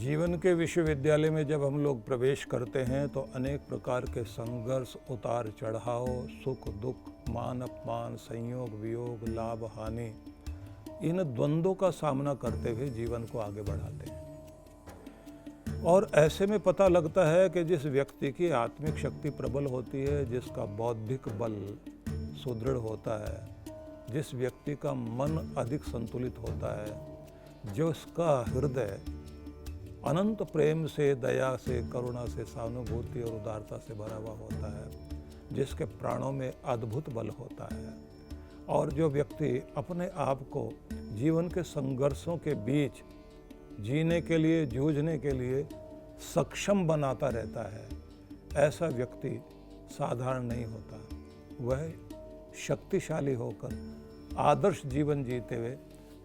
जीवन के विश्वविद्यालय में जब हम लोग प्रवेश करते हैं तो अनेक प्रकार के संघर्ष, उतार चढ़ाव, सुख दुख, मान अपमान, संयोग वियोग, लाभ हानि, इन द्वंद्वों का सामना करते हुए जीवन को आगे बढ़ाते हैं। और ऐसे में पता लगता है कि जिस व्यक्ति की आत्मिक शक्ति प्रबल होती है, जिसका बौद्धिक बल सुदृढ़ होता है, जिस व्यक्ति का मन अधिक संतुलित होता है, जो उसका हृदय अनंत प्रेम से, दया से, करुणा से, सहानुभूति और उदारता से भरा हुआ होता है, जिसके प्राणों में अद्भुत बल होता है, और जो व्यक्ति अपने आप को जीवन के संघर्षों के बीच जीने के लिए, जूझने के लिए सक्षम बनाता रहता है, ऐसा व्यक्ति साधारण नहीं होता। वह शक्तिशाली होकर आदर्श जीवन जीते हुए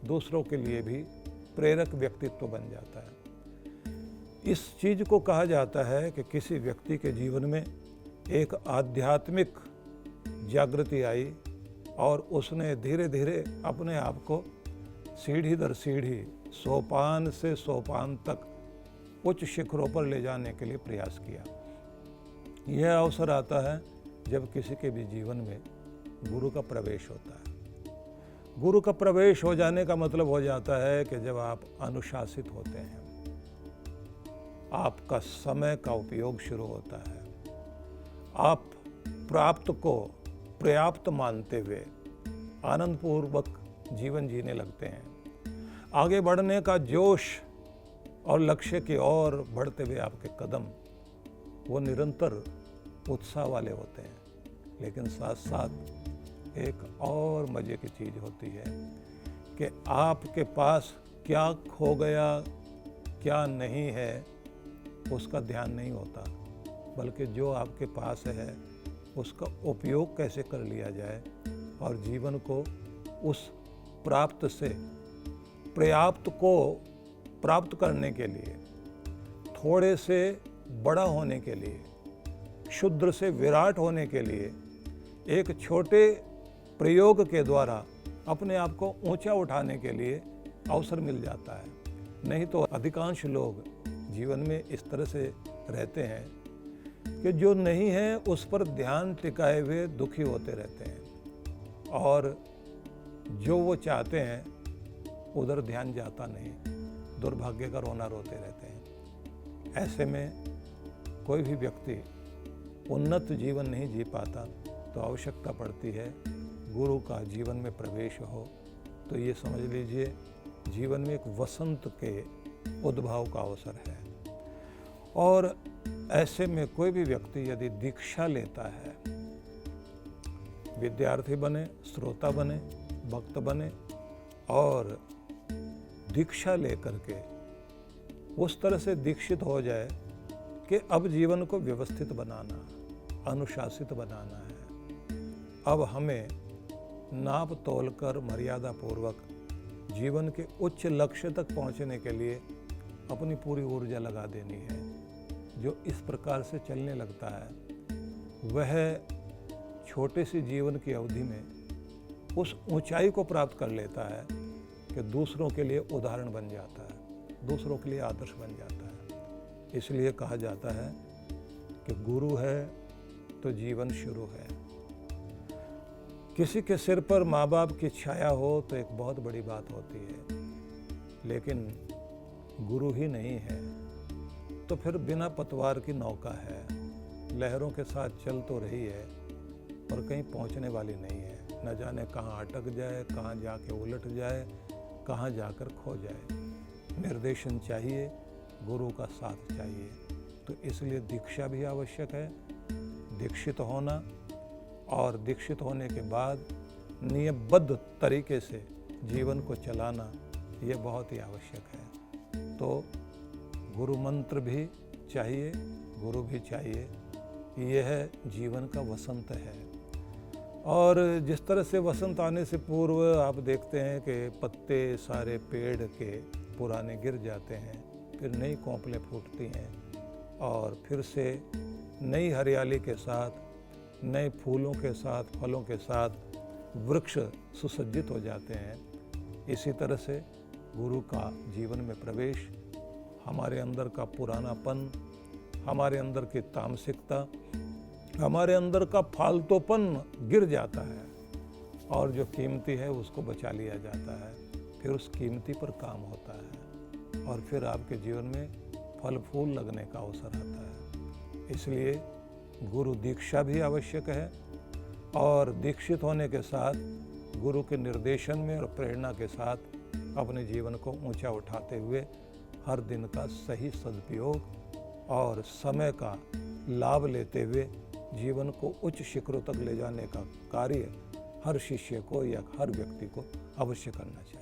दूसरों के लिए भी प्रेरक व्यक्तित्व बन जाता है। इस चीज को कहा जाता है कि किसी व्यक्ति के जीवन में एक आध्यात्मिक जागृति आई और उसने धीरे धीरे अपने आप को सीढ़ी दर सीढ़ी, सोपान से सोपान तक उच्च शिखरों पर ले जाने के लिए प्रयास किया। यह अवसर आता है जब किसी के भी जीवन में गुरु का प्रवेश होता है। गुरु का प्रवेश हो जाने का मतलब हो जाता है कि जब आप अनुशासित होते हैं, आपका समय का उपयोग शुरू होता है, आप प्राप्त को पर्याप्त मानते हुए आनंदपूर्वक जीवन जीने लगते हैं। आगे बढ़ने का जोश और लक्ष्य की ओर बढ़ते हुए आपके कदम वो निरंतर उत्साह वाले होते हैं। लेकिन साथ साथ एक और मज़े की चीज़ होती है कि आपके पास क्या खो गया, क्या नहीं है, उसका ध्यान नहीं होता, बल्कि जो आपके पास है उसका उपयोग कैसे कर लिया जाए और जीवन को उस प्राप्त से पर्याप्त को प्राप्त करने के लिए, थोड़े से बड़ा होने के लिए, क्षुद्र से विराट होने के लिए एक छोटे प्रयोग के द्वारा अपने आप को ऊंचा उठाने के लिए अवसर मिल जाता है। नहीं तो अधिकांश लोग जीवन में इस तरह से रहते हैं कि जो नहीं है उस पर ध्यान टिकाए हुए दुखी होते रहते हैं, और जो वो चाहते हैं उधर ध्यान जाता नहीं, दुर्भाग्य का रोना रोते रहते हैं। ऐसे में कोई भी व्यक्ति उन्नत जीवन नहीं जी पाता, तो आवश्यकता पड़ती है गुरु का जीवन में प्रवेश हो। तो ये समझ लीजिए जीवन में एक वसंत के उद्भव का अवसर है। और ऐसे में कोई भी व्यक्ति यदि दीक्षा लेता है, विद्यार्थी बने, श्रोता बने, भक्त बने, और दीक्षा लेकर के उस तरह से दीक्षित हो जाए कि अब जीवन को व्यवस्थित बनाना, अनुशासित बनाना है, अब हमें नाप तोल कर मर्यादा पूर्वक जीवन के उच्च लक्ष्य तक पहुंचने के लिए अपनी पूरी ऊर्जा लगा देनी है। जो इस प्रकार से चलने लगता है वह छोटे सी जीवन की अवधि में उस ऊंचाई को प्राप्त कर लेता है कि दूसरों के लिए उदाहरण बन जाता है, दूसरों के लिए आदर्श बन जाता है। इसलिए कहा जाता है कि गुरु है तो जीवन शुरू है। किसी के सिर पर माँ बाप की छाया हो तो एक बहुत बड़ी बात होती है, लेकिन गुरु ही नहीं है तो फिर बिना पतवार की नौका है, लहरों के साथ चल तो रही है पर कहीं पहुंचने वाली नहीं है। न जाने कहाँ अटक जाए, कहाँ जाके उलट जाए, कहाँ जाकर खो जाए। निर्देशन चाहिए, गुरु का साथ चाहिए। तो इसलिए दीक्षा भी आवश्यक है, दीक्षित होना, और दीक्षित होने के बाद नियमबद्ध तरीके से जीवन को चलाना, ये बहुत ही आवश्यक है। तो गुरु मंत्र भी चाहिए, गुरु भी चाहिए। यह जीवन का वसंत है। और जिस तरह से वसंत आने से पूर्व आप देखते हैं कि पत्ते सारे पेड़ के पुराने गिर जाते हैं, फिर नई कोंपलें फूटती हैं, और फिर से नई हरियाली के साथ, नए फूलों के साथ, फलों के साथ वृक्ष सुसज्जित हो जाते हैं। इसी तरह से गुरु का जीवन में प्रवेश हमारे अंदर का पुरानापन, हमारे अंदर की तामसिकता, हमारे अंदर का फालतूपन गिर जाता है और जो कीमती है उसको बचा लिया जाता है। फिर उस कीमती पर काम होता है और फिर आपके जीवन में फल फूल लगने का अवसर आता है। इसलिए गुरु दीक्षा भी आवश्यक है और दीक्षित होने के साथ गुरु के निर्देशन में और प्रेरणा के साथ अपने जीवन को ऊंचा उठाते हुए हर दिन का सही सदुपयोग और समय का लाभ लेते हुए जीवन को उच्च शिखरों तक ले जाने का कार्य हर शिष्य को या हर व्यक्ति को अवश्य करना चाहिए।